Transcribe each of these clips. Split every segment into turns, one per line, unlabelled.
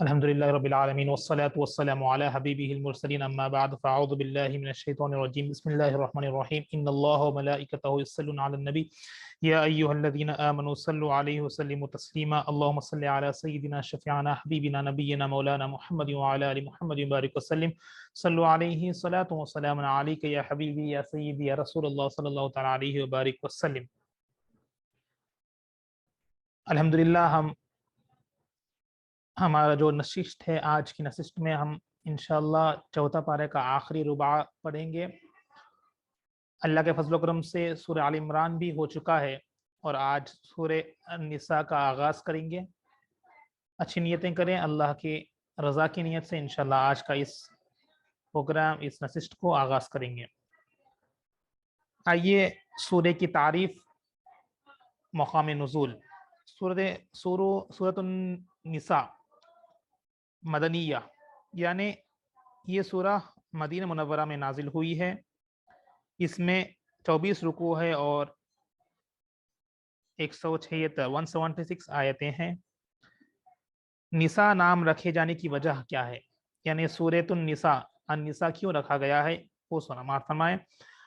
الحمد للہ رب العالمین والصلاة والسلام علی حبیبہ المرسلین اما بعد فاعوذ باللہ من الشیطان الرجیم بسم اللہ الرحمن الرحیم ان اللہ وملائکتہ یصلون علی النبی یا ایہا الذین آمنوا صلوا علیہ وسلموا تسلیما اللہم صل علی سیدنا شفیعنا حبیبنا نبینا مولانا محمد وعلی آل محمد وبارک وسلم صلوا علیہ صلاۃ وسلام علیک یا حبیبی یا سیدی یا رسول اللہ صلی اللہ تعالی علیہ وبارک وسلم۔ الحمدللہ ہمارا جو نشست ہے، آج کی نشست میں ہم انشاءاللہ چوتھا پارے کا آخری ربع پڑھیں گے۔ اللہ کے فضل و کرم سے سورہ آل عمران بھی ہو چکا ہے اور آج سورہ النساء کا آغاز کریں گے۔ اچھی نیتیں کریں، اللہ کی رضا کی نیت سے انشاءاللہ آج کا اس پروگرام، اس نشست کو آغاز کریں گے۔ آئیے سورہ کی تعریف، مقام نزول۔ سورۃ النساء مدنیہ، یعنی یہ سورہ مدینہ منورہ میں نازل ہوئی ہے۔ اس میں 24 رکوع ہے اور 176 آیتیں ہیں۔ نساء نام رکھے جانے کی وجہ کیا ہے، یعنی سورۃ النساء، النساء کیوں رکھا گیا ہے، وہ سنا فرمائیں۔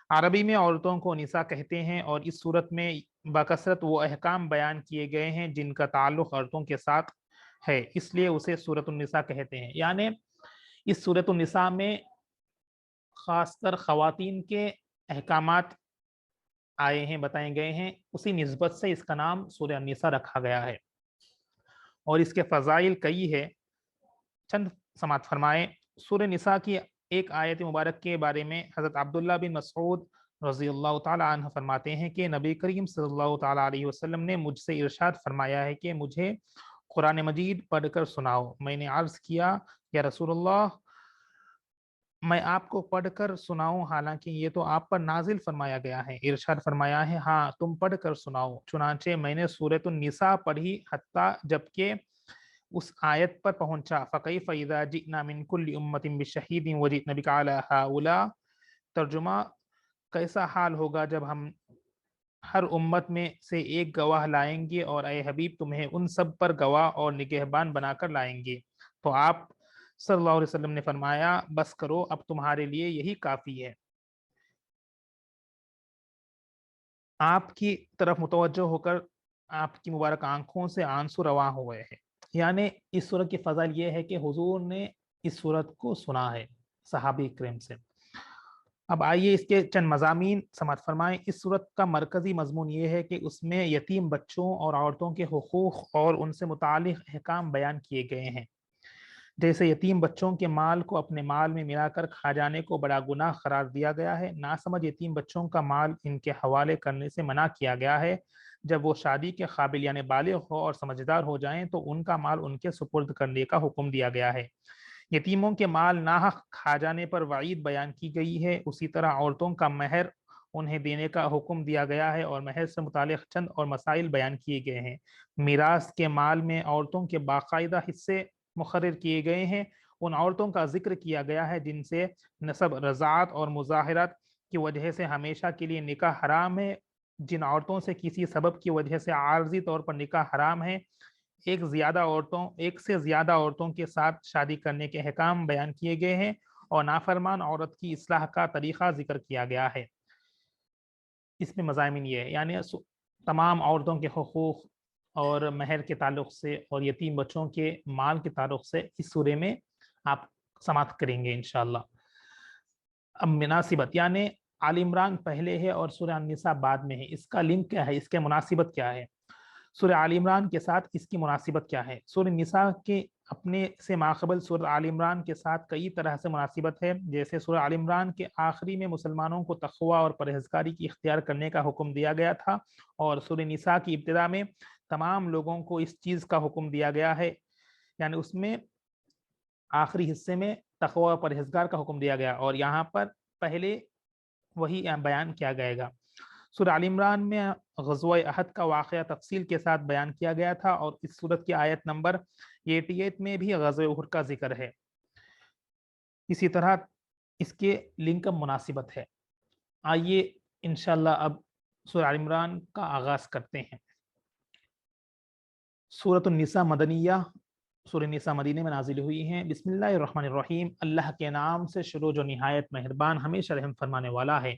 عربی میں عورتوں کو نساء کہتے ہیں اور اس صورت میں بکثرت وہ احکام بیان کیے گئے ہیں جن کا تعلق عورتوں کے ساتھ ہے، اس لیے اسے سورۃ النساء کہتے ہیں۔ یعنی اس سورۃ النساء میں خاص کر خواتین کے احکامات آئے ہیں، بتائے گئے ہیں، اسی نسبت سے اس کا نام سورہ النساء رکھا گیا ہے اور اس کے فضائل کئی ہے۔ چند سماعت فرمائیں۔ سورہ نساء کی ایک آیت مبارک کے بارے میں حضرت عبداللہ بن مسعود رضی اللہ تعالی عنہ فرماتے ہیں کہ نبی کریم صلی اللہ تعالی علیہ وسلم نے مجھ سے ارشاد فرمایا ہے کہ مجھے قرآن مجید پڑھ کر سناؤ۔ میں نے عرض کیا یا رسول اللہ، میں آپ کو پڑھ کر سناؤں حالانکہ یہ تو آپ پر نازل فرمایا گیا ہے؟ ارشاد فرمایا ہے ہاں تم پڑھ کر سناؤ۔ چنانچہ میں نے سورۃ النساء پڑھی حتیٰ جبکہ اس آیت پر پہنچا فَكَيْفَ إِذَا جِئْنَا مِن كُلِّ أُمَّةٍ بِشَهِيدٍ وَجِئْنَا بِكَ عَلَىٰ هَٰؤُلَاءِ۔ ترجمہ، کیسا حال ہوگا جب ہم ہر امت میں سے ایک گواہ لائیں گے اور اے حبیب تمہیں ان سب پر گواہ اور نگہبان بنا کر لائیں گے۔ تو آپ صلی اللہ علیہ وسلم نے فرمایا بس کرو، اب تمہارے لیے یہی کافی ہے۔ آپ کی طرف متوجہ ہو کر آپ کی مبارک آنکھوں سے آنسو رواں ہوئے ہیں۔ یعنی اس صورت کی فضل یہ ہے کہ حضور نے اس صورت کو سنا ہے صحابہ کرام سے۔ اب آئیے اس کے چند مضامین سماعت فرمائیں۔ اس صورت کا مرکزی مضمون یہ ہے کہ اس میں یتیم بچوں اور عورتوں کے حقوق اور ان سے متعلق احکام بیان کیے گئے ہیں، جیسے یتیم بچوں کے مال کو اپنے مال میں ملا کر کھا جانے کو بڑا گناہ قرار دیا گیا ہے۔ ناسمجھ یتیم بچوں کا مال ان کے حوالے کرنے سے منع کیا گیا ہے۔ جب وہ شادی کے قابل یعنی بالغ ہو اور سمجھدار ہو جائیں تو ان کا مال ان کے سپرد کرنے کا حکم دیا گیا ہے۔ یتیموں کے مال ناحق کھا جانے پر وعید بیان کی گئی ہے۔ اسی طرح عورتوں کا مہر انہیں دینے کا حکم دیا گیا ہے اور مہر سے متعلق چند اور مسائل بیان کیے گئے ہیں۔ میراث کے مال میں عورتوں کے باقاعدہ حصے مقرر کیے گئے ہیں۔ ان عورتوں کا ذکر کیا گیا ہے جن سے نسب، رضاعت اور مظاہرات کی وجہ سے ہمیشہ کے لیے نکاح حرام ہے۔ جن عورتوں سے کسی سبب کی وجہ سے عارضی طور پر نکاح حرام ہے، ایک سے زیادہ عورتوں کے ساتھ شادی کرنے کے احکام بیان کیے گئے ہیں اور نافرمان عورت کی اصلاح کا طریقہ ذکر کیا گیا ہے۔ اس میں مضامین یہ ہے، یعنی تمام عورتوں کے حقوق اور مہر کے تعلق سے اور یتیم بچوں کے مال کے تعلق سے اس سورے میں آپ سماعت کریں گے انشاءاللہ۔ اب مناسبت، یعنی آل عمران پہلے ہے اور سورہ النساء بعد میں ہے، اس کا لنک کیا ہے، اس کے مناسبت کیا ہے؟ سورہ آل عمران کے ساتھ اس کی مناسبت کیا ہے؟ سورہ نساء کے اپنے سے ماقبل سورہ آل عمران کے ساتھ کئی طرح سے مناسبت ہے، جیسے سورہ آل عمران کے آخری میں مسلمانوں کو تقوی اور پرہیزگاری کی اختیار کرنے کا حکم دیا گیا تھا، اور سورہ نساء کی ابتدا میں تمام لوگوں کو اس چیز کا حکم دیا گیا ہے، یعنی اس میں آخری حصے میں تقوی اور پرہیزگار کا حکم دیا گیا اور یہاں پر پہلے وہی بیان کیا گئے گا۔ سورہ آل عمران میں غزوہ احد کا واقعہ تفصیل کے ساتھ بیان کیا گیا تھا اور اس سورت کی آیت نمبر 88 میں بھی غزوہ احد کا ذکر ہے۔ اسی طرح اس کے لنک مناسبت ہے۔ آئیے انشاءاللہ اب سورہ آل عمران کا آغاز کرتے ہیں۔ سورۃ النساء مدنیہ سورہ نساء مدینے میں نازل ہوئی ہیں۔ بسم اللہ الرحمن الرحیم، اللہ کے نام سے شروع جو نہایت مہربان ہمیشہ رحم فرمانے والا ہے۔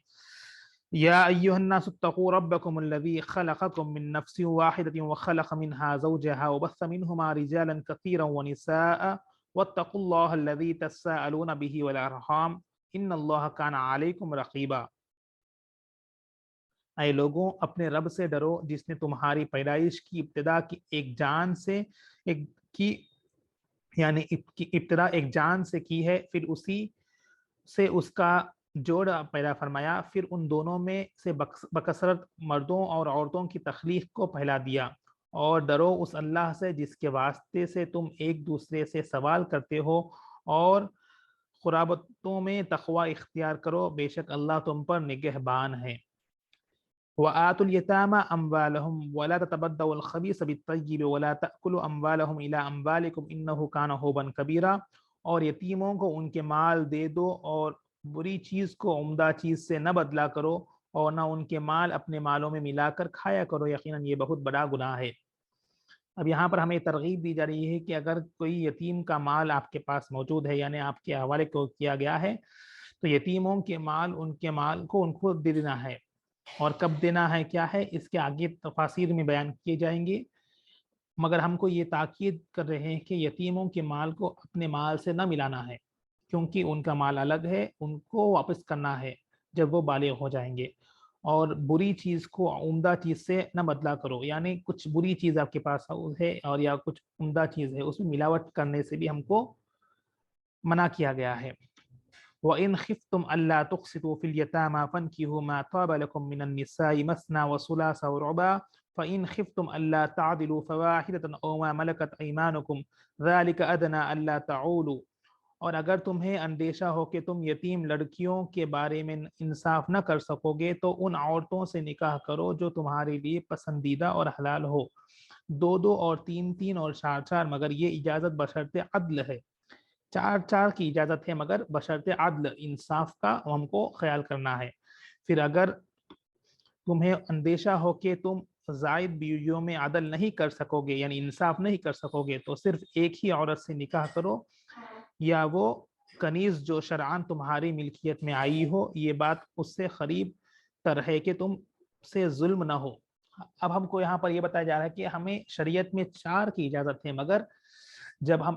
یا ایھا الناس اتقوا ربکم الذی خلقکم من نفس واحدۃ وخلق منها زوجها وبث منهما رجالا كثيرا ونساء واتقوا الله الذی تساءلون به والارحام ان اللہ کان علیکم رقیبا۔ اے لوگوں، اپنے رب سے ڈرو جس نے تمہاری پیدائش کی ابتدا کی ایک جان سے ابتدا ایک جان سے کی ہے، پھر اسی سے اس کا جوڑ پیدا فرمایا، پھر ان دونوں میں سے بکثرت مردوں اور عورتوں کی تخلیق کو پھیلا دیا، اور ڈرو اس اللہ سے جس کے واسطے سے تم ایک دوسرے سے سوال کرتے ہو، اور قرابتوں میں تقوی اختیار کرو، بے شک اللہ تم پر نگہبان ہے۔ وآتوا اليتامى أموالهم ولا تتبدلوا الخبيث بالطيب ولا تأكلوا أموالهم إلى أموالكم إنه كان حوبا كبيرا، اور یتیموں کو ان کے مال دے دو اور بری چیز کو عمدہ چیز سے نہ بدلا کرو، اور نہ ان کے مال اپنے مالوں میں ملا کر کھایا کرو، یقیناً یہ بہت بڑا گناہ ہے۔ اب یہاں پر ہمیں ترغیب دی جا رہی ہے کہ اگر کوئی یتیم کا مال آپ کے پاس موجود ہے، یعنی آپ کے حوالے کو کیا گیا ہے، تو یتیموں کے مال کو ان کو دے دینا ہے، اور کب دینا ہے کیا ہے اس کے آگے تفاصیر میں بیان کیے جائیں گے، مگر ہم کو یہ تاکید کر رہے ہیں کہ یتیموں کے مال کو اپنے مال سے نہ ملانا ہے، کیونکہ ان کا مال الگ ہے، ان کو واپس کرنا ہے جب وہ بالغ ہو جائیں گے، اور بری چیز کو عمدہ چیز سے نہ بدلا کرو، یعنی کچھ بری چیز آپ کے پاس ہے اور یا کچھ عمدہ چیز ہے اس میں ملاوٹ کرنے سے بھی ہم کو منع کیا گیا ہے۔ وَإِنْ خِفْتُمْ أَلَّا تُقْسِطُوا فِي الْيَتَامَى فَانكِحُوا مَا طَابَ لَكُم مِّنَ النِّسَاءِ مَثْنَىٰ وَثُلَاثَ وَرُبَاعَ فَإِنْ خِفْتُمْ أَلَّا تَعْدِلُوا فَوَاحِدَةً أَوْ مَا مَلَكَتْ أَيْمَانُكُمْ ذَلِكَ أَدْنَىٰ أَلَّا تَعُولُوا، اور اگر تمہیں اندیشہ ہو کہ تم یتیم لڑکیوں کے بارے میں انصاف نہ کر سکو گے تو ان عورتوں سے نکاح کرو جو تمہارے لیے پسندیدہ اور حلال ہو، دو دو اور تین تین اور چار چار، مگر یہ اجازت بشرط عدل ہے۔ چار چار کی اجازت ہے مگر بشرط عدل، انصاف کا ہم کو خیال کرنا ہے۔ پھر اگر تمہیں اندیشہ ہو کہ تم زائد بیویوں میں عدل نہیں کر سکو گے، یعنی انصاف نہیں کر سکو گے، تو صرف ایک ہی عورت سے نکاح کرو، یا وہ کنیز جو شرعاً تمہاری ملکیت میں آئی ہو، یہ بات اس سے قریب تر ہے کہ تم سے ظلم نہ ہو۔ اب ہم کو یہاں پر یہ بتایا جا رہا ہے کہ ہمیں شریعت میں چار کی اجازت ہے، مگر جب ہم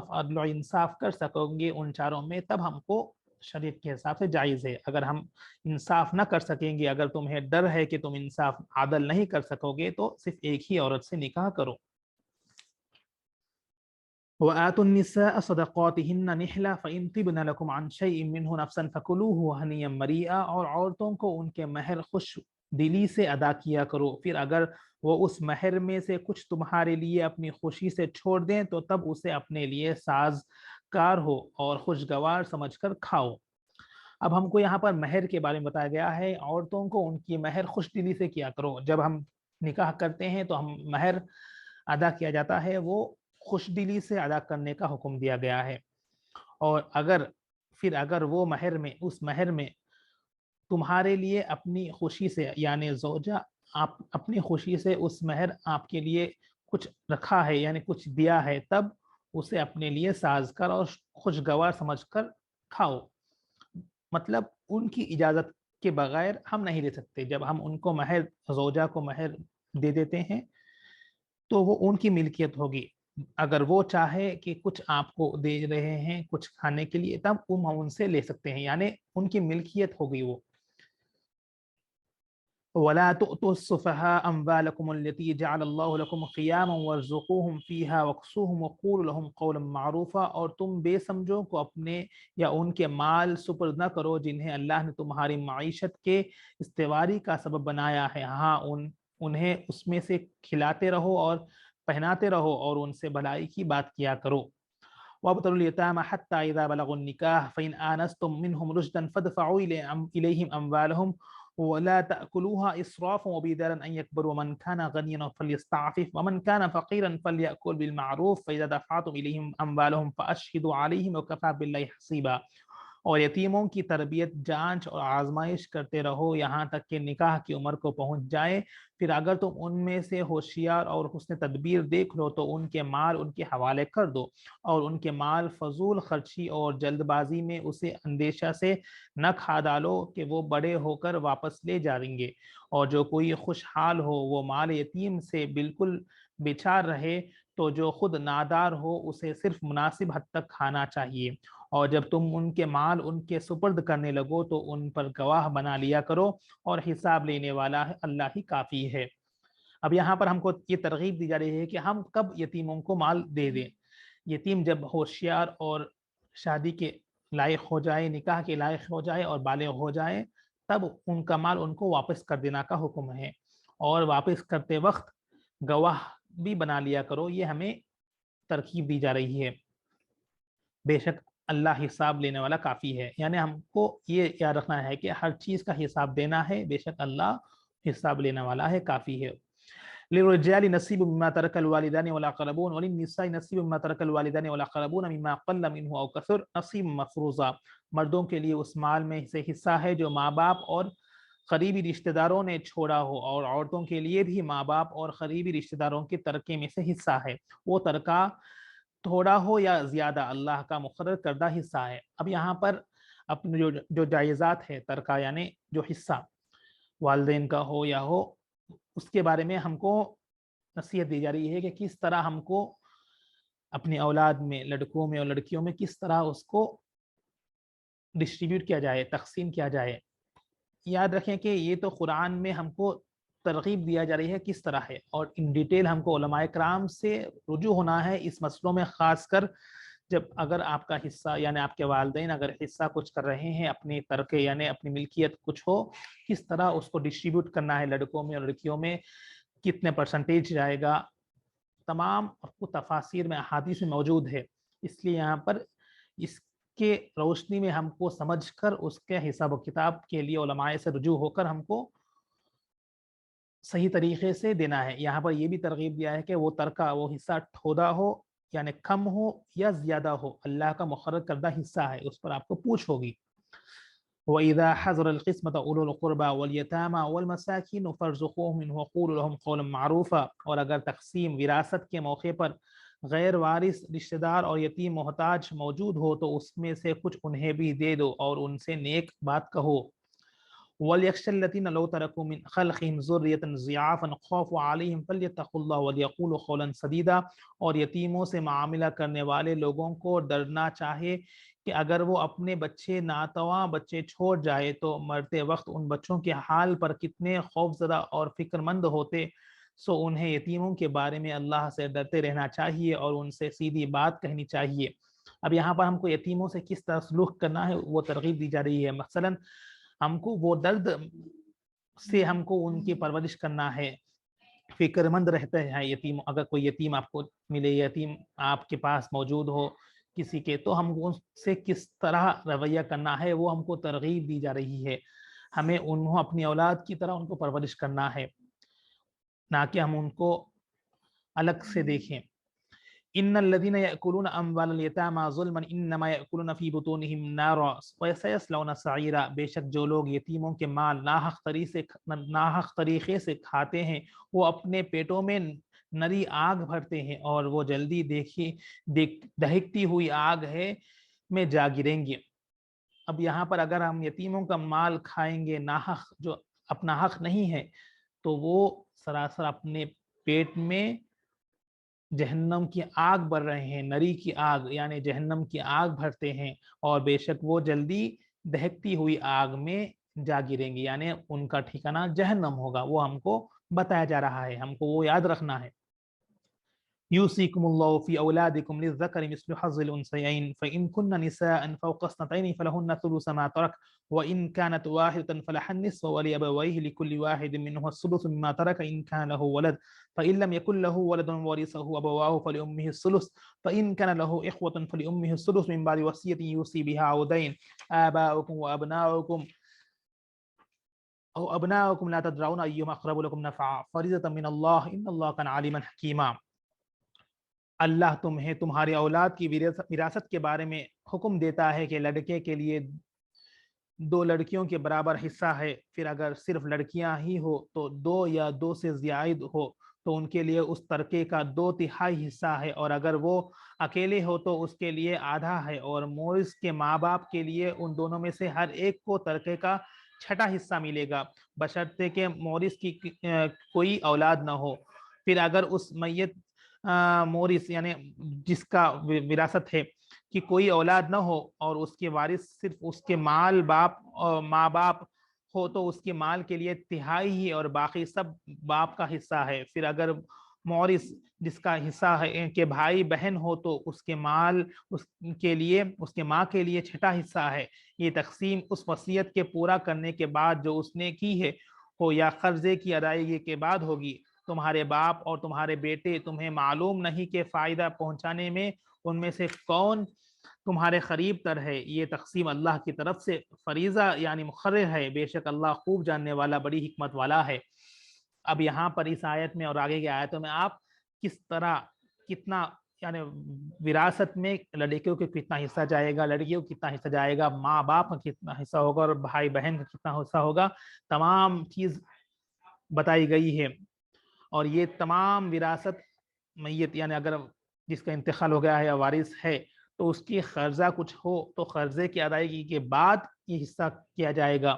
عدل و انصاف کر سکیں گے ان چاروں میں تب ہم کو شریعت کے حساب سے جائز ہے۔ اگر ہم انصاف نہ کر سکیں گے، اگر تمہیں ڈر ہے کہ تم انصاف عدل نہیں کر سکو گے، تو صرف ایک ہی عورت سے نکاح کرو۔ وَآتُوا النِّسَاءَ صَدَقَاتِهِنَّ نِحْلَةً فَإِن طِبْنَ لَكُمْ عَنْ شَيْءٍ مِّنْهُ نَفْسًا فَكُلُوهُ هَنِيًّا مَرِيئًا، اور عورتوں کو ان کے مہر خوش دلی سے ادا کیا کرو، پھر اگر وہ اس مہر میں سے کچھ تمہارے لیے اپنی خوشی سے چھوڑ دیں تو تب اسے اپنے لیے سازگار ہو اور خوشگوار سمجھ کر کھاؤ۔ اب ہم کو یہاں پر مہر کے بارے میں بتایا گیا ہے، عورتوں کو ان کی مہر خوش دلی سے کیا کرو۔ جب ہم نکاح کرتے ہیں تو ہم مہر ادا کیا جاتا ہے، وہ خوش دلی سے ادا کرنے کا حکم دیا گیا ہے، اور اگر وہ اس مہر میں تمہارے لیے اپنی خوشی سے، یعنی زوجہ آپ اپنی خوشی سے اس مہر آپ کے لیے کچھ رکھا ہے، یعنی کچھ دیا ہے، تب اسے اپنے لیے سازگار اور خوشگوار سمجھ کر کھاؤ۔ مطلب ان کی اجازت کے بغیر ہم نہیں دے سکتے۔ جب ہم ان کو زوجہ کو مہر دے دیتے ہیں تو وہ ان کی ملکیت ہوگی، اگر وہ چاہے کہ کچھ آپ کو دے رہے ہیں کچھ کھانے کے لیے تب ہم ان سے لے سکتے ہیں، یعنی ان کی ملکیت ہوگی وہ۔ وَلَا تُؤْتُوا السُّفَهَاءَ أَمْوَالَكُمُ الَّتِي جَعَلَ اللَّهُ لَكُمْ قِيَامًا وَارْزُقُوهُمْ فِيهَا وَاكْسُوهُمْ وَقُولُوا لَهُمْ قَوْلًا مَّعْرُوفًا، اور تم بے سمجھوں کو اپنے یا ان کے مال سپرد نہ کرو جنہیں اللہ نے تمہاری معیشت کے استواری کا سبب بنایا ہے، ہاں انہیں اس میں سے کھلاتے رہو اور پہناتے رہو اور ان سے بھلائی کی بات کیا کرو۔ وَابْتَلُوا الْيَتَامَى حَتَّى إِذَا بَلَغُوا النِّكَاحَ فَإِنْ آنَسْتُم مِّنْهُمْ رُشْدًا فَادْفَعُوا إِلَيْهِمْ أَمْوَالَهُمْ وَلَا تَأْكُلُوهَا إِسْرَافًا وَبِدَارًا أَن يَكْبَرُوا، وَمَنْ كَانَ غَنِيًّا فَلْيَسْتَعْفِفْ وَمَنْ كَانَ فَقِيرًا فَلْيَأْكُلْ بِالْمَعْرُوفِ فَإِذَا دَفَعْتُمْ إِلَيْهِمْ أَمْوَالَهُمْ فَأَشْهِدُوا عَلَيْهِمْ وَكَفَىٰ بِاللَّهِ حَسِيبًا۔ اور یتیموں کی تربیت، جانچ اور آزمائش کرتے رہو یہاں تک کہ نکاح کی عمر کو پہنچ جائے، پھر اگر تم ان میں سے ہوشیار اور حسن تدبیر دیکھ لو تو ان کے مال ان کے حوالے کر دو، اور ان کے مال فضول خرچی اور جلد بازی میں اسے اندیشہ سے نہ کھا ڈالو کہ وہ بڑے ہو کر واپس لے جائیں گے، اور جو کوئی خوشحال ہو وہ مال یتیم سے بالکل بچار رہے، تو جو خود نادار ہو اسے صرف مناسب حد تک کھانا چاہیے، اور جب تم ان کے مال ان کے سپرد کرنے لگو تو ان پر گواہ بنا لیا کرو، اور حساب لینے والا ہے اللہ ہی کافی ہے۔ اب یہاں پر ہم کو یہ ترغیب دی جا رہی ہے کہ ہم کب یتیموں کو مال دے دیں۔ یتیم جب ہوشیار اور شادی کے لائق ہو جائے، نکاح کے لائق ہو جائے اور بالغ ہو جائے، تب ان کا مال ان کو واپس کر دینا کا حکم ہے، اور واپس کرتے وقت گواہ بھی بنا لیا کرو، یہ ہمیں ترغیب دی جا رہی ہے۔ بے شک اللہ حساب لینے والا کافی ہے، یعنی ہم کو یہ یاد رکھنا ہے کہ ہر چیز کا حساب دینا ہے، بے شک اللہ حساب لینے والا ہے، کافی ہے۔ للرجال نصیب مما ترک الوالدان والاقربون وللنساء نصیب مما ترک الوالدان والاقربون مما قل منه او کثر نصیب مفروضا، مردوں کے لیے اس مال میں سے حصہ ہے جو ماں باپ اور قریبی رشتہ داروں نے چھوڑا ہو، اور عورتوں کے لیے بھی ماں باپ اور قریبی رشتہ داروں کے ترکے میں سے حصہ ہے، وہ ترکہ تھوڑا ہو یا زیادہ اللہ کا مقرر کردہ حصہ ہے۔ اب یہاں پر اپنے جو جائزات ہے، ترکہ یعنی جو حصہ والدین کا ہو یا ہو، اس کے بارے میں ہم کو نصیحت دی جا رہی ہے کہ کس طرح ہم کو اپنی اولاد میں، لڑکوں میں اور لڑکیوں میں کس طرح اس کو ڈسٹریبیوٹ کیا جائے، تقسیم کیا جائے۔ یاد رکھیں کہ یہ تو قرآن میں ہم کو ترغیب دیا جا رہی ہے کس طرح ہے، اور ان ڈیٹیل ہم کو علماء کرام سے رجوع ہونا ہے اس مسئلوں میں، خاص کر جب اگر آپ کا حصہ یعنی آپ کے والدین اگر حصہ کچھ کر رہے ہیں، اپنی ترکے یعنی اپنی ملکیت کچھ ہو، کس طرح اس کو ڈسٹریبیوٹ کرنا ہے، لڑکوں میں اور لڑکیوں میں کتنے پرسنٹیج جائے گا، تمام تفاسیر میں احادیث میں موجود ہے۔ اس لیے یہاں پر اس کے روشنی میں ہم کو سمجھ کر اس کے حساب و کتاب کے لیے علماء سے رجوع ہو کر ہم کو صحیح طریقے سے دینا ہے۔ یہاں پر یہ بھی ترغیب دیا ہے کہ وہ ترکہ، وہ حصہ ٹھودا ہو یعنی کم ہو یا زیادہ ہو، اللہ کا مقرر کردہ حصہ ہے، اس پر آپ کو پوچھ ہوگی۔ وَإِذَا حَضَرَ الْقِسْمَةَ أُولُو الْقُرْبَى وَالْيَتَامَى وَالْمَسَاكِينُ فَارْزُقُوهُم مِّنْهُ وَقُولُوا لَهُمْ قَوْلًا مَّعْرُوفًا، اور اگر تقسیم وراثت کے موقع پر غیر وارث رشتہ دار اور یتیم محتاج موجود ہو تو اس میں سے کچھ انہیں بھی دے دو اور ان سے نیک بات کہو۔ وَلْيَخْشَ الَّذِينَ لَوْ تَرَكُوا مِنْ خَلْفِهِمْ ذُرِّيَّةً ضِعَافًا خَافُوا عَلَيْهِمْ فَلْيَتَّقُوا اللَّهَ وَلْيَقُولُوا قَوْلًا سَدِيدًا، اور یتیموں سے معاملہ کرنے والے لوگوں کو ڈرنا چاہے کہ اگر وہ اپنے بچے ناتواں بچے چھوڑ جائے تو مرتے وقت ان بچوں کے حال پر کتنے خوف زدہ اور فکر مند ہوتے، سو انہیں یتیموں کے بارے میں اللہ سے ڈرتے رہنا چاہیے اور ان سے سیدھی بات کہنی چاہیے۔ اب یہاں پر ہم کو یتیموں سے کس طرح سلوک کرنا ہے وہ ترغیب دی جا رہی ہے۔ مثلا ہم کو وہ درد سے ہم کو ان کی پرورش کرنا ہے، فکر مند رہتے ہیں یتیم، اگر کوئی یتیم آپ کو ملے، یتیم آپ کے پاس موجود ہو کسی کے، تو ہم ان سے کس طرح رویہ کرنا ہے وہ ہم کو ترغیب دی جا رہی ہے۔ ہمیں انہوں اپنی اولاد کی طرح ان کو پرورش کرنا ہے، نہ کہ ہم ان کو الگ سے دیکھیں۔ ان الذين ياكلون اموال اليتامى ظلما انما ياكلون في بطونهم نارا وسيصلون سعيرا، بے شک جو لوگ یتیموں کے مال ناحق طریقے سے کھاتے ہیں وہ اپنے پیٹوں میں نری آگ بھرتے ہیں، اور وہ جلدی دہکتی ہوئی آگ ہے میں جا گریں گے۔ اب یہاں پر اگر ہم یتیموں کا مال کھائیں گے ناحق، جو اپنا حق نہیں ہے، تو وہ سراسر اپنے پیٹ میں جہنم کی آگ بھر رہے ہیں، نری کی آگ یعنی جہنم کی آگ بھرتے ہیں، اور بے شک وہ جلدی دہکتی ہوئی آگ میں جا گریں گے، یعنی ان کا ٹھکانہ جہنم ہوگا، وہ ہم کو بتایا جا رہا ہے، ہم کو وہ یاد رکھنا ہے۔ يوصيكم الله في أولادكم للذكر مثل حظ الأنثيين فإن كن نساء فوق اثنتين فلهن ثلث ما ترك وإن كانت واحدة فلها النصف ولأبويه لكل واحد منهما الثلث مما ترك إن كان له ولد فإن لم يكن له ولد ورثه أبواه فلأمه الثلث فإن كان له إخوة فلأمه الثلث من بعد وصية يوصي بها أو دين آباؤكم وأبناؤكم لا تدرون أيهم أقرب لكم نفعا فريضة من الله إن الله كان عليما حكيما۔ اللہ تمہیں تمہاری اولاد کی وراثت کے بارے میں حکم دیتا ہے کہ لڑکے کے لیے 2 لڑکیوں کے برابر حصہ ہے، پھر اگر صرف لڑکیاں ہی ہو تو 2 یا 2 سے زائد ہو تو ان کے لیے اس ترکے کا 2/3 حصہ ہے، اور اگر وہ اکیلے ہو تو اس کے لیے آدھا ہے، اور مورث کے ماں باپ کے لیے ان دونوں میں سے ہر ایک کو ترکے کا 6واں حصہ ملے گا، بشرطے کہ مورث کی کوئی اولاد نہ ہو۔ پھر اگر اس میت مورث یعنی جس کا وراثت ہے کہ کوئی اولاد نہ ہو اور اس کے وارث صرف اس کے ماں باپ ہو تو اس کے مال کے لیے 1/3 ہی اور باقی سب باپ کا حصہ ہے۔ پھر اگر مورث جس کا حصہ ہے کہ بھائی بہن ہو تو اس کے مال اس کے لیے اس کے ماں کے لیے 6واں حصہ ہے۔ یہ تقسیم اس وصیت کے پورا کرنے کے بعد جو اس نے کی ہے ہو یا قرضے کی ادائیگی کے بعد ہوگی۔ تمہارے باپ اور تمہارے بیٹے تمہیں معلوم نہیں کہ فائدہ پہنچانے میں ان میں سے کون تمہارے قریب تر ہے، یہ تقسیم اللہ کی طرف سے فریضہ یعنی مقرر ہے، بے شک اللہ خوب جاننے والا بڑی حکمت والا ہے۔ اب یہاں پر اس آیت میں اور آگے کی آیتوں میں آپ کس طرح کتنا یعنی وراثت میں لڑکیوں کو کتنا حصہ جائے گا، لڑکیوں کو کتنا حصہ جائے گا، ماں باپ کا کتنا حصہ ہوگا اور بھائی بہن کا کتنا حصہ ہوگا، تمام چیز بتائی گئی ہے۔ اور یہ تمام وراثت میت یعنی اگر جس کا انتقال ہو گیا ہے یا وارث ہے تو اس کی قرضہ کچھ ہو تو قرضے کی ادائیگی کے بعد یہ حصہ کیا جائے گا۔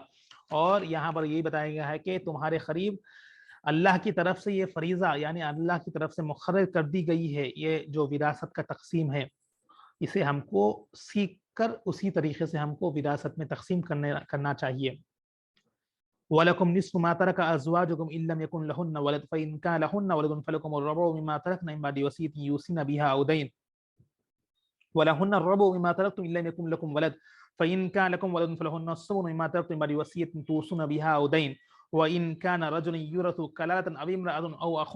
اور یہاں پر یہی بتایا گیا ہے کہ تمہارے قریب اللہ کی طرف سے یہ فریضہ یعنی اللہ کی طرف سے مقرر کر دی گئی ہے، یہ جو وراثت کا تقسیم ہے اسے ہم کو سیکھ کر اسی طریقے سے ہم کو وراثت میں تقسیم کرنا چاہیے۔ وَلَكُمْ نِصْفُ مَا تَرَكَ أَزْوَاجُكُمْ إِن لَّمْ يَكُن لَّهُنَّ وَلَدٌ فَإِن كَانَ لَهُنَّ وَلَدٌ فَلَكُمُ الرُّبُعُ مِمَّا تَرَكْنَ مِن بَعْدِ وَصِيَّةٍ يُوصِينَ بِهَا أَوْ دَيْنٍ وَلَهُنَّ الرُّبُعُ مِمَّا تَرَكْتُمْ إِن لَّمْ يَكُن لَّكُمْ وَلَدٌ فَإِن كَانَ لَكُمْ وَلَدٌ فَلَهُنَّ الثُّمُنُ مِمَّا تَرَكْتُم مِن بَعْدِ وَصِيَّةٍ تُوصُونَ بِهَا أَوْ دَيْنٍ وَإِن كَانَ رَجُلٌ يُورَثُ كَلَالَةً أَوِ امْرَأَةٌ أَوْ أَخٌ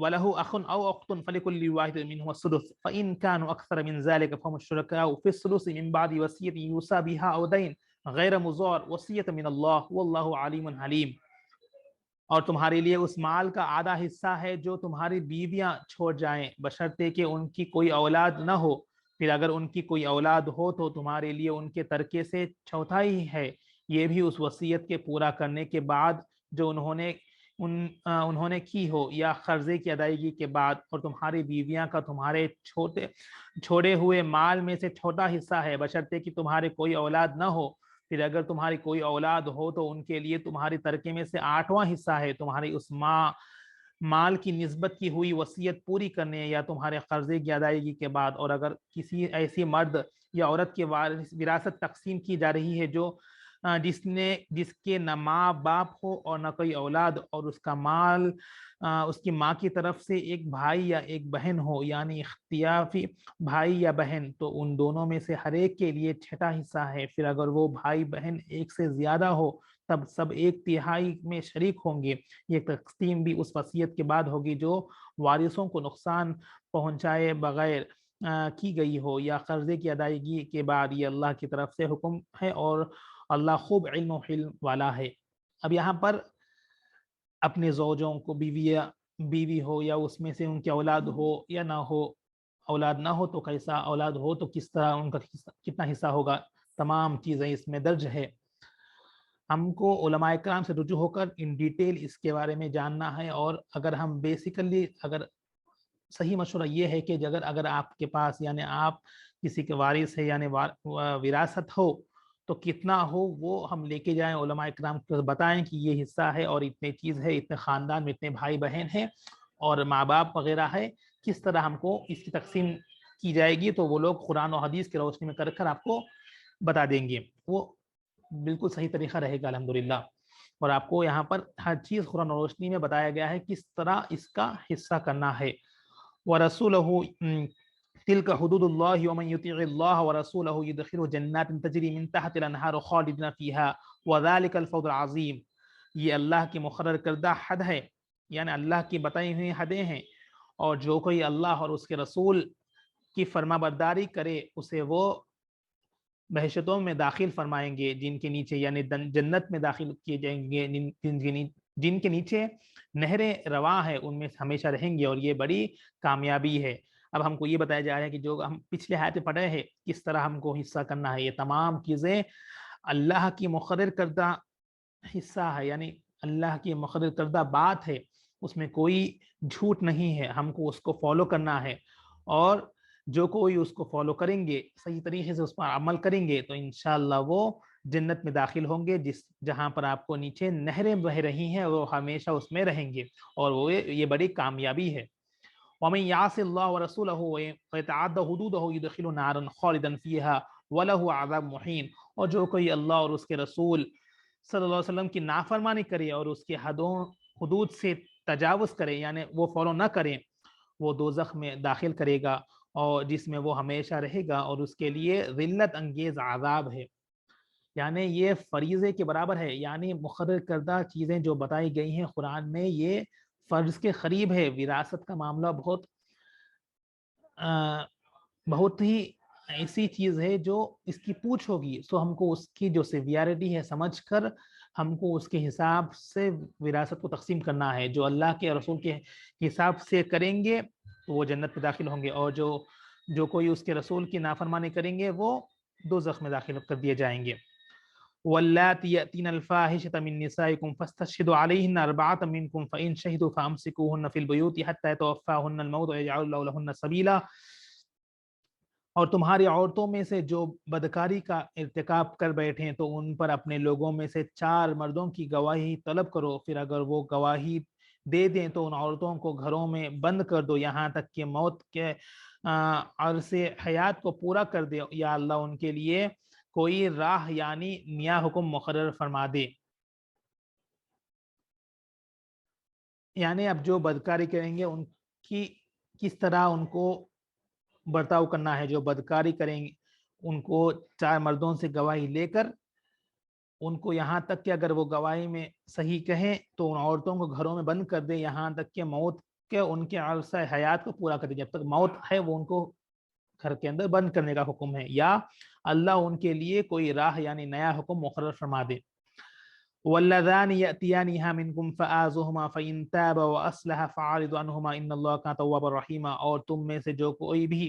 وَلَهُ أَخٌ أَوْ أُخْتٌ فَلِكُلِّ وَاحِدٍ مِّنْهُمَا السُّدُسُ فَإِن كَانُوا أَكْثَرَ مِن ذَلِكَ فَهُمُ الشُّرَكَاءُ فِي الثُّلُثِ مِن بَعْدِ وَصِيَّةٍ يُوصَىٰ بِهَا أَوْ دَيْنٍ غَيْرَ مُضَارٍّ وَصِيَّةً مِّنَ اللَّهِ وَاللَّهُ عَلِيمٌ حَلِيمٌ۔ اور تمہارے لیے اس مال کا آدھا حصہ ہے جو تمہاری بیویاں چھوڑ جائیں بشرطے کہ ان کی کوئی اولاد نہ ہو، پھر اگر ان کی کوئی اولاد ہو تو تمہارے لیے ان کے ترکے سے 1/4 ہے، یہ بھی اس وصیت کے پورا کرنے کے بعد جو انہوں نے کی ہو یا قرضے کی ادائیگی کے بعد، اور تمہاری بیویاں کا تمہارے چھوڑے ہوئے مال میں سے 1/4 حصہ ہے بشرطے کہ تمہارے کوئی اولاد نہ ہو، پھر اگر تمہاری کوئی اولاد ہو تو ان کے لیے تمہاری ترکے میں سے 8واں حصہ ہے تمہاری اس مال کی نسبت کی ہوئی وصیت پوری کرنے یا تمہارے قرضے کی ادائیگی کے بعد۔ اور اگر کسی ایسی مرد یا عورت کے وراثت تقسیم کی جا رہی ہے جو جس کے نہ ماں باپ ہو اور نہ کوئی اولاد، اور اس کا مال اس کی ماں کی طرف سے ایک بھائی یا ایک بہن ہو یعنی اختلافی بھائی یا بہن، تو ان دونوں میں سے ہر ایک کے لیے 6واں حصہ ہے، پھر اگر وہ بھائی بہن ایک سے زیادہ ہو تب سب 1/3 میں شریک ہوں گے۔ یہ تقسیم بھی اس وصیت کے بعد ہوگی جو وارثوں کو نقصان پہنچائے بغیر کی گئی ہو یا قرضے کی ادائیگی کے بعد، یہ اللہ کی طرف سے حکم ہے اور اللہ خوب علم و حلم والا ہے۔ اب یہاں پر اپنے زوجوں کو بیوی ہو یا اس میں سے ان کی اولاد ہو یا نہ ہو، اولاد نہ ہو تو کیسا، اولاد ہو تو کس طرح ان کا کتنا حصہ ہوگا، تمام چیزیں اس میں درج ہے۔ ہم کو علماء کرام سے رجوع ہو کر ان ڈیٹیل اس کے بارے میں جاننا ہے، اور اگر ہم بیسیکلی اگر صحیح مشورہ یہ ہے کہ اگر آپ کے پاس یعنی آپ کسی کے وارث ہے یعنی وراثت ہو تو کتنا ہو وہ ہم لے کے جائیں، علماء کرام کو بتائیں کہ یہ حصہ ہے اور اتنے چیز ہے، اتنے خاندان میں اتنے بھائی بہن ہیں اور ماں باپ وغیرہ ہے، کس طرح ہم کو اس کی تقسیم کی جائے گی، تو وہ لوگ قرآن و حدیث کی روشنی میں کر آپ کو بتا دیں گے، وہ بالکل صحیح طریقہ رہے گا الحمدللہ۔ اور آپ کو یہاں پر ہر چیز قرآن و روشنی میں بتایا گیا ہے کس طرح اس کا حصہ کرنا ہے۔ وَرَسُولَهُ تِلْكَ حُدُودُ اللَّهِ وَمَن يُطِعِ اللَّهَ وَرَسُولَهُ يُدْخِلْهُ جَنَّاتٍ تَجْرِي مِن تَحْتِهَا الْأَنْهَارُ خَالِدِينَ فِيهَا وَذَلِكَ الْفَوْزُ الْعَظِيمُ۔ یہ اللہ کی مقرر کردہ حد ہے، یعنی اللہ کی بتائی ہوئی حدیں ہیں، اور جو کوئی اللہ اور اس کے رسول کی فرما برداری کرے اسے وہ بہشتوں میں داخل فرمائیں گے جن کے نیچے یعنی جنت میں داخل کیے جائیں گے، جن کے نیچے نہریں رواں ہیں، ان میں ہمیشہ رہیں گے، اور یہ بڑی کامیابی ہے۔ اب ہم کو یہ بتایا جا رہا ہے کہ جو ہم پچھلے آیت میں پڑھے ہیں کس طرح ہم کو حصہ کرنا ہے، یہ تمام چیزیں اللہ کی مقرر کردہ حصہ ہے، یعنی اللہ کی مقرر کردہ بات ہے، اس میں کوئی جھوٹ نہیں ہے، ہم کو اس کو فالو کرنا ہے، اور جو کوئی اس کو فالو کریں گے، صحیح طریقے سے اس پر عمل کریں گے، تو انشاءاللہ وہ جنت میں داخل ہوں گے، جہاں پر آپ کو نیچے نہریں بہ رہی ہیں، وہ ہمیشہ اس میں رہیں گے، اور وہ یہ بڑی کامیابی ہے۔ وَمَن يَعْصِ اللَّهَ وَرَسُولَهُ وَيَتَعَدَّ حُدُودَهُ يُدْخِلْهُ نَارًا خَالِدًا فِيهَا وَلَهُ عَذَابٌ مُهِينٌ، اور جو کوئی اللہ اور اس کے رسول صلی اللہ علیہ وسلم کی نافرمانی کرے اور اس کے حدود سے تجاوز کرے، یعنی وہ فالو نہ کرے، وہ دوزخ میں داخل کرے گا، اور جس میں وہ ہمیشہ رہے گا، اور اس کے لیے ذلت انگیز عذاب ہے۔ یعنی یہ فریضے کے برابر ہے، یعنی مقرر کردہ چیزیں جو بتائی گئی ہیں قرآن میں، یہ فرض کے قریب ہے۔ وراثت کا معاملہ بہت ہی ایسی چیز ہے جو اس کی پوچھ ہوگی، سو ہم کو اس کی جو سیویرٹی ہے سمجھ کر ہم کو اس کے حساب سے وراثت کو تقسیم کرنا ہے۔ جو اللہ کے رسول کے حساب سے کریں گے تو وہ جنت میں داخل ہوں گے، اور جو کوئی اس کے رسول کی نافرمانی کریں گے وہ دوزخ میں داخل کر دیے جائیں گے۔ واللاتی یأتین الفاحشۃ من نسائکم فاستشہدوا علیہن اربعۃ منکم فإن شہدوا فامسکوہن فی البیوت حتی یتوفاہن الموت ویجعل اللہ لہن سبیلا، اور تمہاری عورتوں میں سے جو بدکاری کا ارتکاب کر بیٹھیں تو ان پر اپنے لوگوں میں سے 4 مردوں کی گواہی طلب کرو، پھر اگر وہ گواہی دے دیں تو ان عورتوں کو گھروں میں بند کر دو یہاں تک کہ موت کے عرصے حیات کو پورا کر دے، یا اللہ ان کے لیے کوئی راہ یعنی نیا حکم مقرر فرما دے۔ یعنی اب جو بدکاری کریں گے ان کی کس طرح ان کو برتاؤ کرنا ہے، جو بدکاری کریں گے ان کو 4 مردوں سے گواہی لے کر ان کو یہاں تک کہ اگر وہ گواہی میں صحیح کہیں تو ان عورتوں کو گھروں میں بند کر دے یہاں تک کہ موت کے ان کے عرصہ حیات کو پورا کر دے، جب تک موت ہے وہ ان کو گھر کے اندر بند کرنے کا حکم ہے، یا اللہ ان کے لیے کوئی راہ یعنی نیا حکم مقرر فرما دے۔ واللذان یأتیانها منکم فآذوہما فإن تابا وأصلحا فأعرضوا عنہما ان اللہ کان توابا رحیما، اور تم میں سے جو کوئی بھی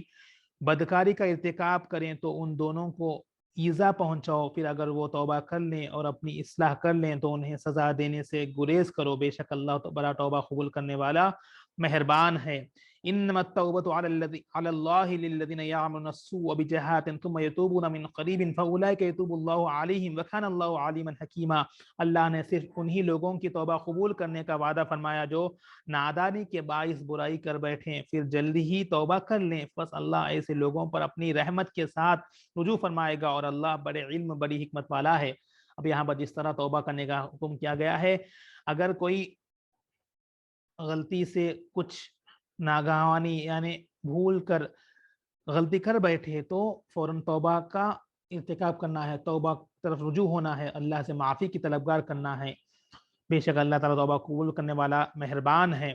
بدکاری کا ارتکاب کریں تو ان دونوں کو ایذا پہنچاؤ، پھر اگر وہ توبہ کر لیں اور اپنی اصلاح کر لیں تو انہیں سزا دینے سے گریز کرو، بے شک اللہ بڑا توبہ قبول کرنے والا مہربان ہے۔ انما التوبۃ علی اللہ للذین یعملون السوء بجہالۃ ثم یتوبون من قریب فاولئک یتوب اللہ علیہم وکان اللہ علیما حکیما، اللہ نے صرف انہی لوگوں کی توبہ قبول کرنے کا وعدہ فرمایا جو نادانی کے باعث برائی کر بیٹھیں پھر جلدی ہی توبہ کر لیں، بس اللہ ایسے لوگوں پر اپنی رحمت کے ساتھ رجوع فرمائے گا، اور اللہ بڑے علم بڑی حکمت والا ہے۔ اب یہاں پر جس طرح توبہ کرنے کا حکم کیا گیا ہے، اگر کوئی غلطی سے کچھ ناگہانی یعنی بھول کر غلطی کر بیٹھے تو فوراً توبہ کا ارتکاب کرنا ہے، توبہ طرف رجوع ہونا ہے، اللہ سے معافی کی طلبگار کرنا ہے، بے شک اللہ تعالیٰ توبہ قبول کرنے والا مہربان ہے۔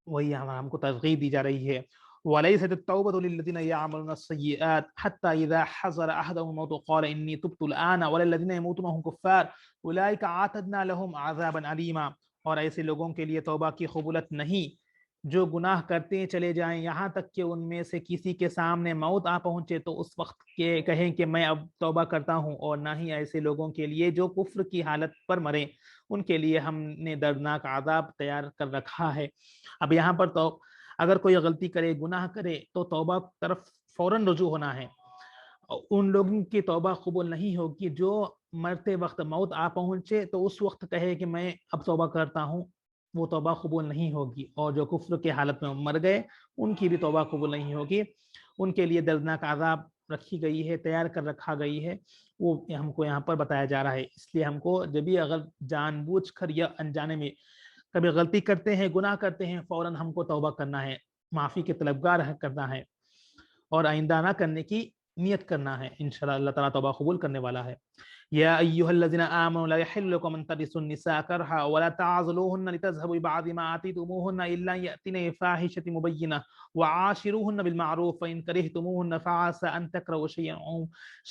وہی ہم کو ترغیب دی جا رہی ہے۔ وَلَيْسَتِ التَّوْبَةُ لِلَّذِينَ يَعْمَلُونَ السَّيِّئَاتِ حَتَّى إِذَا حَضَرَ أَحَدَهُمُ الْمَوْتُ قَالَ إِنِّي تُبْتُ الْآنَ وَلَا الَّذِينَ يَمُوتُونَ وَهُمْ كُفَّارٌ أُولَٰئِكَ أَعْتَدْنَا لَهُمْ عَذَابًا أَلِيمًا، اور ایسے لوگوں کے لیے توبہ کی قبولت نہیں جو گناہ کرتے چلے جائیں یہاں تک کہ ان میں سے کسی کے سامنے موت آ پہنچے تو اس وقت کے کہیں کہ میں اب توبہ کرتا ہوں، اور نہ ہی ایسے لوگوں کے لیے جو کفر کی حالت پر مریں، ان کے لیے ہم نے دردناک عذاب تیار کر رکھا ہے۔ اب یہاں پر تو اگر کوئی غلطی کرے گناہ کرے تو توبہ طرف فوراً رجوع ہونا ہے، ان لوگوں کی توبہ قبول نہیں ہوگی جو مرتے وقت موت آ پہنچے تو اس وقت کہے کہ میں اب توبہ کرتا ہوں، وہ توبہ قبول نہیں ہوگی، اور جو کفر کے حالت میں مر گئے ان کی بھی توبہ قبول نہیں ہوگی، ان کے لیے دردناک عذاب رکھی گئی ہے، تیار کر رکھا گئی ہے، وہ ہم کو یہاں پر بتایا جا رہا ہے۔ اس لیے ہم کو جب بھی اگر جان بوجھ کر یا انجانے میں کبھی غلطی کرتے ہیں گناہ کرتے ہیں فوراً ہم کو توبہ کرنا ہے، معافی کے طلبگار کرنا ہے، اور آئندہ نہ کرنے کی نیت کرنا ہے، انشاءاللہ اللہ تعالیٰ توبہ قبول کرنے والا ہے۔ یا ایھا الذین آمنوا لا یحل لکم ان ترثوا النساء کرہا ولا تعضلوهن لتذهبوا ببعض ما آتیتموهن الا ان یأتین بفاحشة مبینہ وعاشروهن بالمعروف فإن کرہتموهن فعسى ان تکرهوا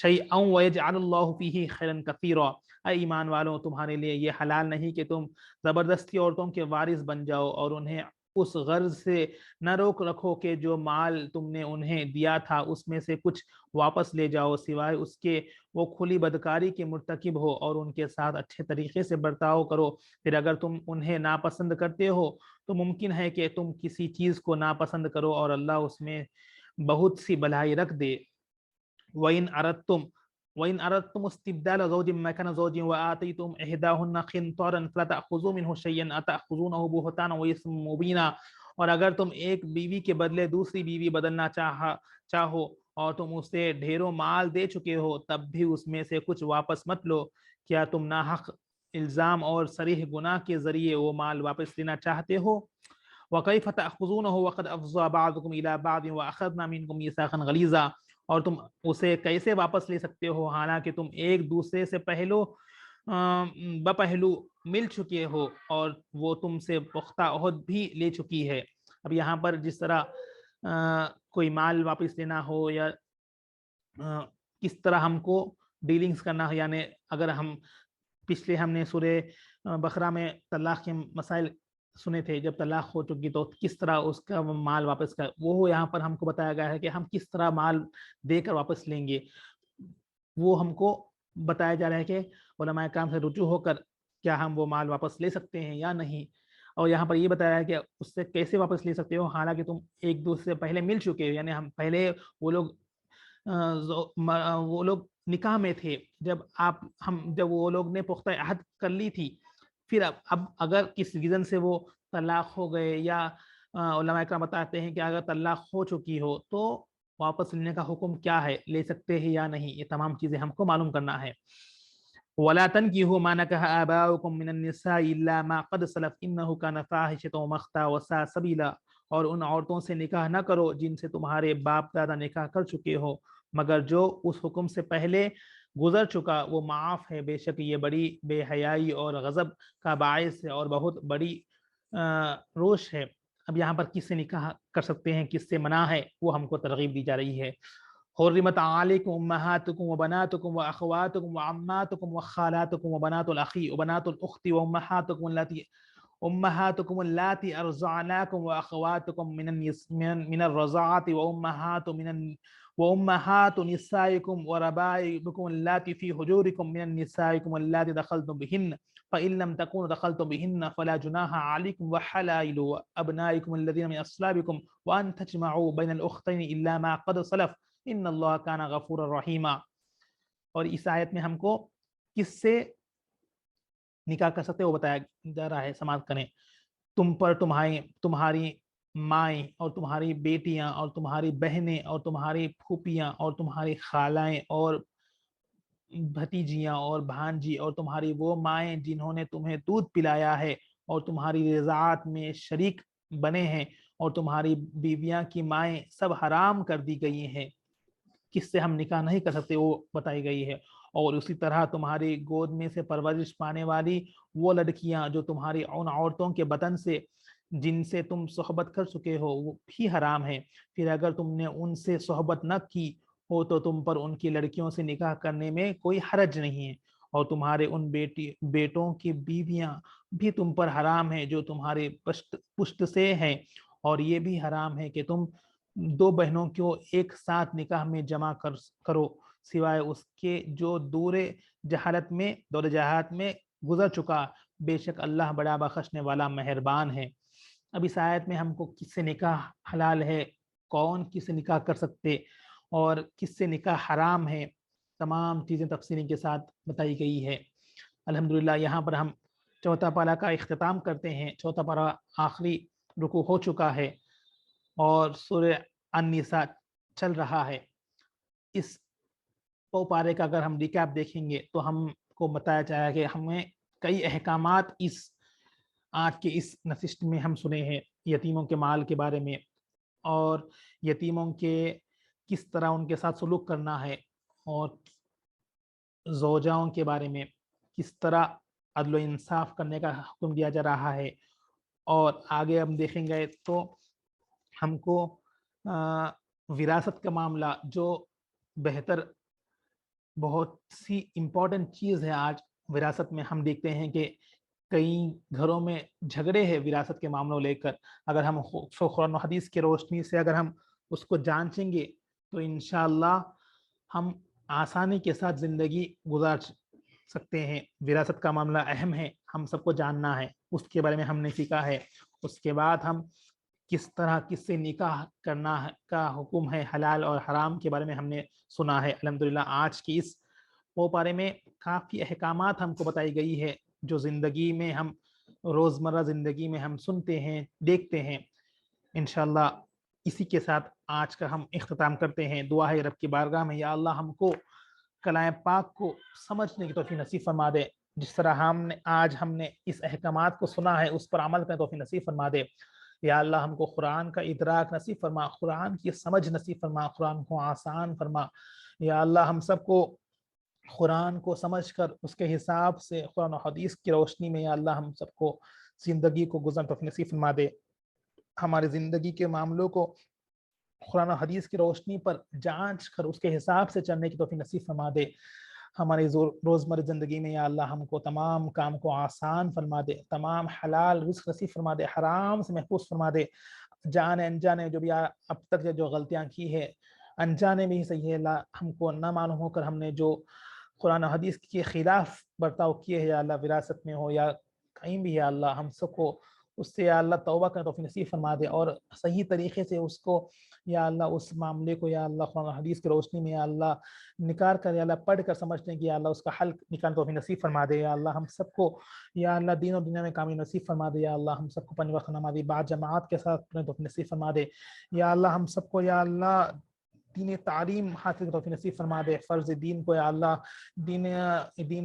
شیئا ویجعل اللہ فیہ خیرا کثیرا، اے ایمان والوں تمہارے لیے یہ حلال نہیں کہ تم زبردستی عورتوں کے وارث بن جاؤ اور انہیں اس غرض سے نہ روک رکھو کہ جو مال تم نے انہیں دیا تھا اس میں سے کچھ واپس لے جاؤ، سوائے اس کے وہ کھلی بدکاری کے مرتکب ہو، اور ان کے ساتھ اچھے طریقے سے برتاؤ کرو۔ پھر اگر تم انہیں ناپسند کرتے ہو تو ممکن ہے کہ تم کسی چیز کو ناپسند کرو اور اللہ اس میں بہت سی بھلائی رکھ دے۔ وَإِنْ أَرَدْتُمُ اسْتِبْدَالَ زَوْجٍ مَّكَانَ زَوْجٍ وَآتَيْتُمْ إِحْدَاهُنَّ قِنطَارًا فَلَا تَأْخُذُوا مِنْهُ شَيْئًا أَتَأْخُذُونَهُ بُهْتَانًا وَإِثْمًا مُّبِينًا۔ اور اگر تم ایک بیوی کے بدلے دوسری بیوی بدلنا چاہو اور تم اسے ڈھیروں مال دے چکے ہو، تب بھی اس میں سے کچھ واپس مت لو۔ کیا تم ناحق الزام اور صریح گناہ کے ذریعے وہ مال واپس لینا چاہتے ہو؟ وَكَيْفَ تَأْخُذُونَهُ وَقَدْ أَفْضَىٰ بَعْضُكُمْ إِلَىٰ بَعْضٍ وَأَخَذْنَا مِنكُم مِّيثَاقًا غَلِيظًا۔ اور تم اسے کیسے واپس لے سکتے ہو حالانکہ تم ایک دوسرے سے بپہلو مل چکے ہو اور وہ تم سے پختہ عہد بھی لے چکی ہے۔ اب یہاں پر جس طرح کوئی مال واپس لینا ہو یا کس طرح ہم کو ڈیلنگز کرنا ہو، یعنی اگر ہم نے سورہ بقرہ میں طلاق کے مسائل سنے تھے، جب طلاق ہو چکی تو کس طرح اس کا مال واپس کر، وہ یہاں پر ہم کو بتایا گیا ہے کہ ہم کس طرح مال دے کر واپس لیں گے۔ وہ ہم کو بتایا جا رہا ہے کہ علماء کرام سے رجوع ہو کر کیا ہم وہ مال واپس لے سکتے ہیں یا نہیں، اور یہاں پر یہ بتایا ہے کہ اس سے کیسے واپس لے سکتے ہو حالانکہ تم ایک دوسرے سے پہلے مل چکے ہو، یعنی ہم پہلے وہ لوگ نکاح میں تھے، جب وہ لوگ نے پختہ عہد کر لی تھی، پھر اب اگر کس ریزن سے وہ طلاق ہو گئے، یا علماء کرام بتاتے ہیں کہ اگر طلاق ہو چکی ہو تو واپس لینے کا حکم کیا ہے، لے سکتے ہیں یا نہیں، یہ تمام چیزیں ہم کو معلوم کرنا ہے۔ وَلَا تَنْكِحُوا مَا نَكَحَ آبَاؤُكُم مِّنَ النِّسَاءِ إِلَّا مَا قَدْ سَلَفَ إِنَّهُ كَانَ فَاحِشَةً وَمَقْتًا وَسَاءَ سَبِيلًا۔ اور ان عورتوں سے نکاح نہ کرو جن سے تمہارے باپ دادا نکاح کر چکے ہو، مگر جو اس حکم سے پہلے گزر چکا وہ معاف ہے، بے شک یہ بڑی بے حیائی اور غضب کا باعث ہے اور بہت بڑی روش ہے۔ اب یہاں پر کس سے نکاح کر سکتے ہیں، کس سے منع ہے، وہ ہم کو ترغیب دی جا رہی ہے۔ حرمت علیکم امہاتکم وبناتکم واخواتکم وعماتکم وخالاتکم وبنات الاخی وبنات الاخت امہاتکم اللاتی ارضعناکم واخواتکم من الرضاعة وامہات نسائکم وربائبکم اللاتی فی حجورکم من نسائکم اللاتی دخلتم بہن فإن لم تكونوا دخلتم بهن فلا جناح عليكم وحلائل أبنائكم الذين من أصلابكم وأن تجمعوا بين الأختين إلا ما قد سلف إن الله كان غفورا رحيما۔ اور اس آیت میں ہم کو کس سے نکاح کر سکتے وہ بتایا جا رہا ہے، سماعت کریں۔ تم پر تمہاری مائیں اور تمہاری بیٹیاں اور تمہاری بہنیں اور تمہاری پھوپھیاں اور تمہاری خالائیں اور بھتیجیاں اور بھانجی اور تمہاری وہ مائیں جنہوں نے تمہیں دودھ پلایا ہے اور تمہاری رضاعت میں شریک بنے ہیں، اور تمہاری بیویاں کی مائیں سب حرام کر دی گئی ہیں، کس سے ہم نکاح نہیں کر سکتے وہ بتائی گئی ہے۔ اور اسی طرح تمہاری گود میں سے پرورش پانے والی وہ لڑکیاں جو تمہاری ان عورتوں کے بطن سے جن سے تم صحبت کر چکے ہو وہ بھی حرام ہے۔ پھر اگر تم نے ان سے صحبت نہ کی ہو تو تم پر ان کی لڑکیوں سے نکاح کرنے میں کوئی حرج نہیں ہے، اور تمہارے ان بیٹوں کی بیویاں بھی تم پر حرام ہیں جو تمہارے پشت سے ہیں، اور یہ بھی حرام ہے کہ تم دو بہنوں کو ایک ساتھ نکاح میں جمع کرو سوائے اس کے جو دور جہالت میں گزر چکا، بے شک اللہ بڑا بخشنے والا مہربان ہے۔ اب اس آیت میں ہم کو کس سے نکاح حلال ہے، کون کس سے نکاح کر سکتے اور کس سے نکاح حرام ہے، تمام چیزیں تفصیل کے ساتھ بتائی گئی ہے۔ الحمدللہ یہاں پر ہم چوتھا پارہ کا اختتام کرتے ہیں۔ چوتھا پارہ آخری رکوع ہو چکا ہے اور سورہ النساء چل رہا ہے۔ اس پارے کا اگر ہم ریکیپ دیکھیں گے تو ہم کو بتایا جائے کہ ہمیں کئی احکامات آج کے اس نشست میں ہم سنے ہیں، یتیموں کے مال کے بارے میں، اور یتیموں کے کس طرح ان کے ساتھ سلوک کرنا ہے، اور زوجاؤں کے بارے میں کس طرح عدل و انصاف کرنے کا حکم دیا جا رہا ہے، اور آگے ہم دیکھیں گے تو ہم کو وراثت کا معاملہ جو بہتر بہت سی امپورٹنٹ چیز ہے۔ آج وراثت میں ہم دیکھتے ہیں کہ کئی گھروں میں جھگڑے ہیں وراثت کے معاملوں لے کر، اگر ہم قرآن و حدیث کی روشنی سے اگر ہم اس کو جانچیں گے تو انشاءاللہ ہم آسانی کے ساتھ زندگی گزار سکتے ہیں۔ وراثت کا معاملہ اہم ہے، ہم سب کو جاننا ہے، اس کے بارے میں ہم نے سیکھا ہے۔ اس کے بعد ہم کس طرح کس سے نکاح کرنا کا حکم ہے، حلال اور حرام کے بارے میں ہم نے سنا ہے۔ الحمدللہ آج کی اس پارے میں کافی احکامات ہم کو بتائی گئی ہے جو زندگی میں ہم روزمرہ زندگی میں ہم سنتے ہیں، دیکھتے ہیں۔ انشاءاللہ اسی کے ساتھ آج کا ہم اختتام کرتے ہیں۔ دعا ہے رب کی بارگاہ میں، یا اللہ ہم کو کلام پاک کو سمجھنے کی توفیق نصیب فرما دے، جس طرح ہم نے اس احکامات کو سنا ہے اس پر عمل کرنے توفیق نصیب فرما دے۔ یا اللہ ہم کو قرآن کا ادراک نصیب فرما، قرآن کی سمجھ نصیب فرما، قرآن کو آسان فرما۔ یا اللہ ہم سب کو قرآن کو سمجھ کر اس کے حساب سے قرآن و حدیث کی روشنی میں یا اللہ ہم سب کو زندگی کو گزرنا توفیق نصیب فرما دے۔ ہماری زندگی کے معاملوں کو قرآن و حدیث کی روشنی پر جانچ کر اس کے حساب سے چلنے کی توفیق نصیب فرما دے۔ ہماری روزمرہ زندگی میں یا اللہ ہم کو تمام کام کو آسان فرما دے، تمام حلال رزق نصیب فرما دے، حرام سے محفوظ فرما دے۔ جانے انجانے جو بھی اب تک جو غلطیاں کی ہے، انجانے میں ہی صحیح ہے، ہم کو نہ معلوم ہو کر ہم نے جو قرآن و حدیث کے خلاف برتاؤ کیے ہیں یا اللہ، وراثت میں ہو یا کہیں بھی، یا اللہ ہم سب کو اس سے یا اللہ توبہ کرنے توفیق نصیب فرما دے، اور صحیح طریقے سے اس کو یا اللہ اس معاملے کو یا اللہ قرآن و حدیث کی روشنی میں یا اللہ نکال کر یا اللہ پڑھ کر سمجھنے کی یا اللہ اس کا حل نکالنے توفیق نصیب فرما دے۔ یا اللہ ہم سب کو یا اللہ دین و دنیا میں کامیابی نصیب فرما دے۔ یا اللہ ہم سب کو 5 وقت نمازی بعد جماعت کے ساتھ پڑھنے توفیق نصیب فرما دے۔ یا اللہ ہم سب کو یا اللہ دین تعلیم حاصل توفیق نصیب فرما دے، فرض دین کو یا اللہ دین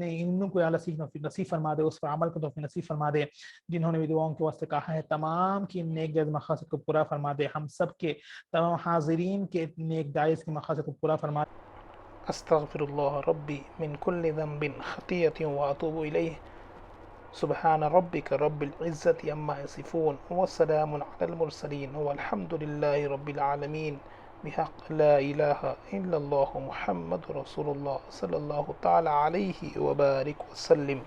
علم کو یا اللہ سیکھنا نصیب فرما دے، اس پر عمل کو توفیق نصیب فرما دے۔ جنہوں نے بھی دعاؤں کے واسطے کہا ہے تمام کی نیک جائز مقاصد کو پورا فرما دے، ہم سب کے تمام حاضرین کے نیک جائز کے مقاصد کو پورا فرما دے۔ استغفر اللہ ربی من کل ذنب خطیۃ واتوب الیہ۔ سبحان ربک رب العزة عما یصفون وسلام علی المرسلین والحمد للہ رب العالمین بحق لا الہ الا اللہ محمد رسول اللہ صلی اللہ تعالی علیہ وبارک وسلم۔